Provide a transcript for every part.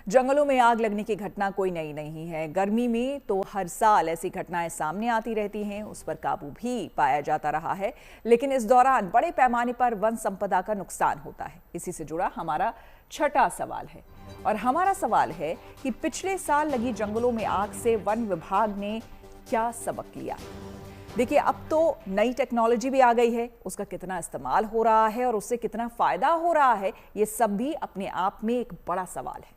जंगलों में आग लगने की घटना कोई नई नहीं है। गर्मी में तो हर साल ऐसी घटनाएं सामने आती रहती हैं, उस पर काबू भी पाया जाता रहा है, लेकिन इस दौरान बड़े पैमाने पर वन संपदा का नुकसान होता है। इसी से जुड़ा हमारा छठा सवाल है और हमारा सवाल है कि पिछले साल लगी जंगलों में आग से वन विभाग ने क्या सबक लिया। देखिए, अब तो नई टेक्नोलॉजी भी आ गई है, उसका कितना इस्तेमाल हो रहा है और उससे कितना फायदा हो रहा है, ये सब भी अपने आप में एक बड़ा सवाल है।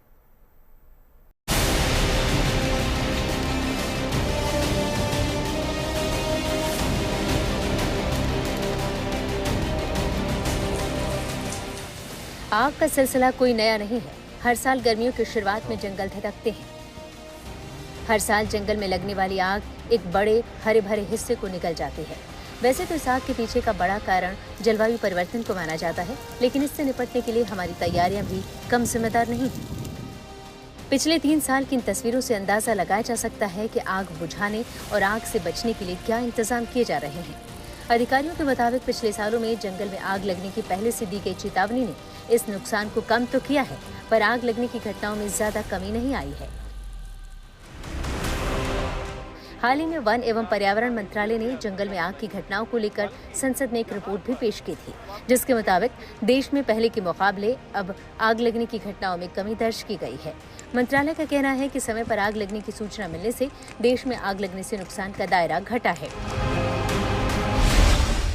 आग का सिलसिला कोई नया नहीं है। हर साल गर्मियों की शुरुआत में जंगल धधकते हैं। हर साल जंगल में लगने वाली आग एक बड़े हरे भरे हिस्से को निगल जाती है। वैसे तो इस आग के पीछे का बड़ा कारण जलवायु परिवर्तन को माना जाता है, लेकिन इससे निपटने के लिए हमारी तैयारियां भी कम जिम्मेदार नहीं हैं। पिछले 3 साल की इन तस्वीरों से अंदाजा लगाया जा सकता है कि आग बुझाने और आग से बचने के लिए क्या इंतजाम किए जा रहे हैं। अधिकारियों के मुताबिक पिछले सालों में जंगल में आग लगने की पहले से दी गई चेतावनी ने इस नुकसान को कम तो किया है, पर आग लगने की घटनाओं में ज्यादा कमी नहीं आई है। हाल ही में वन एवं पर्यावरण मंत्रालय ने जंगल में आग की घटनाओं को लेकर संसद में एक रिपोर्ट भी पेश की थी, जिसके मुताबिक देश में पहले के मुकाबले अब आग लगने की घटनाओं में कमी दर्ज की गई है। मंत्रालय का कहना है कि समय पर आग लगने की सूचना मिलने से देश में आग लगने से नुकसान का दायरा घटा है।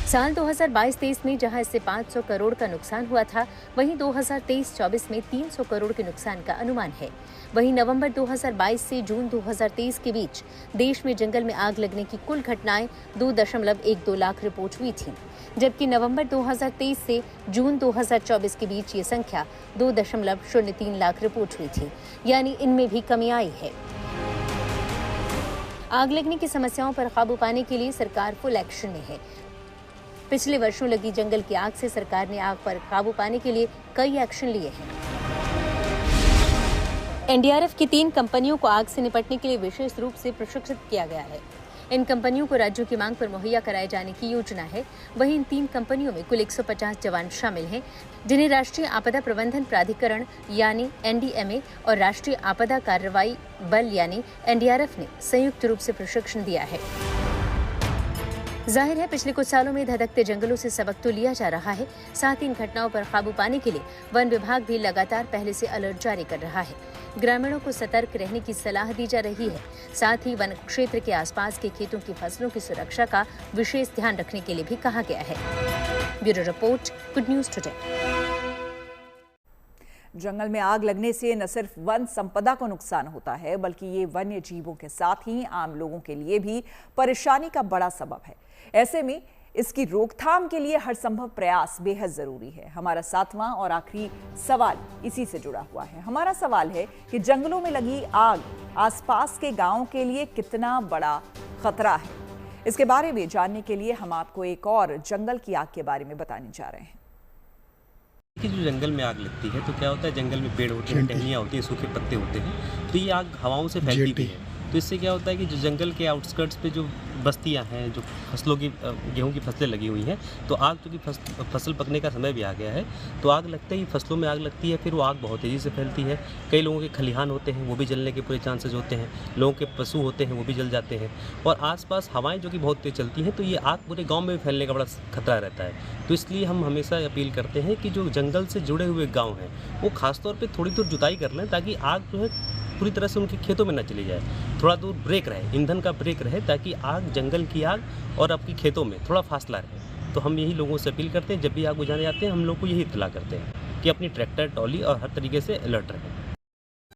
साल 2022-23 में जहां इससे 500 करोड़ का नुकसान हुआ था, वहीं 2023-24 में 300 करोड़ के नुकसान का अनुमान है। वहीं नवंबर 2022 से जून 2023 के बीच देश में जंगल में आग लगने की कुल घटनाएं 2.12 लाख रिपोर्ट हुई थी, जबकि नवंबर 2023 से जून 2024 के बीच ये संख्या 2.03 लाख रिपोर्ट हुई थी, यानी इनमें भी कमी आई है। आग लगने की समस्याओं पर काबू पाने के लिए सरकार फुल एक्शन में है। पिछले वर्षों लगी जंगल की आग से सरकार ने आग पर काबू पाने के लिए कई एक्शन लिए हैं। एनडीआरएफ की 3 कंपनियों को आग से निपटने के लिए विशेष रूप से प्रशिक्षित किया गया है। इन कंपनियों को राज्यों की मांग पर मुहैया कराए जाने की योजना है। वहीं इन 3 कंपनियों में कुल 150 जवान शामिल हैं, जिन्हें राष्ट्रीय आपदा प्रबंधन प्राधिकरण यानी एनडीएमए और राष्ट्रीय आपदा कार्रवाई बल यानी एनडीआरएफ ने संयुक्त रूप से प्रशिक्षण दिया है। जाहिर है, पिछले कुछ सालों में धधकते जंगलों से सबक तो लिया जा रहा है, साथ ही इन घटनाओं पर काबू पाने के लिए वन विभाग भी लगातार पहले से अलर्ट जारी कर रहा है। ग्रामीणों को सतर्क रहने की सलाह दी जा रही है। साथ ही वन क्षेत्र के आसपास के खेतों की फसलों की सुरक्षा का विशेष ध्यान रखने के लिए भी कहा गया है। Bureau report, good news today. जंगल में आग लगने से न सिर्फ वन संपदा को नुकसान होता है, बल्कि ये वन्य जीवों के साथ ही आम लोगों के लिए भी परेशानी का बड़ा सबब है। ऐसे में इसकी रोकथाम के लिए हर संभव प्रयास बेहद जरूरी है। हमारा 7वां और आखिरी सवाल इसी से जुड़ा हुआ है। हमारा सवाल है कि जंगलों में लगी आग आसपास के गांवों के लिए कितना बड़ा खतरा है। इसके बारे में जानने के लिए हम आपको एक और जंगल की आग के बारे में बताने जा रहे हैं। कि जो जंगल में आग लगती है तो क्या होता है, जंगल में पेड़ होते हैं, टहनियाँ होती हैं, सूखे पत्ते होते हैं, तो ये आग हवाओं से फैलती भी है। तो इससे क्या होता है कि जो जंगल के आउटस्कर्ट्स पे जो बस्तियां हैं, जो फसलों की गेहूं की फसलें लगी हुई हैं, तो आग चूँकि फसल पकने का समय भी आ गया है, तो आग लगते ही फसलों में आग लगती है, फिर वो आग बहुत तेज़ी से फैलती है। कई लोगों के खलिहान होते हैं, वो भी जलने के पूरे चांसेस होते हैं। लोगों के पशु होते हैं, वो भी जल जाते हैं। और आसपास हवाएं जो कि बहुत तेज़ चलती हैं, तो ये आग पूरे गाँव में भी फैलने का बड़ा खतरा रहता है। तो इसलिए हम हमेशा अपील करते हैं कि जो जंगल से जुड़े हुए गाँव हैं, वो खासतौर पर थोड़ी दूर जुताई कर लें, ताकि आग जो है पूरी तरह से उनके खेतों में न चली जाए। थोड़ा दूर ब्रेक रहे, ईंधन का ब्रेक रहे, ताकि आग, जंगल की आग और आपकी खेतों में थोड़ा फासला रहे। तो हम यही लोगों से अपील करते हैं, जब भी आग बुझाने आते हैं हम लोग को यही इत्तला करते हैं कि अपनी ट्रैक्टर, ट्रॉली और हर तरीके से अलर्ट रहें।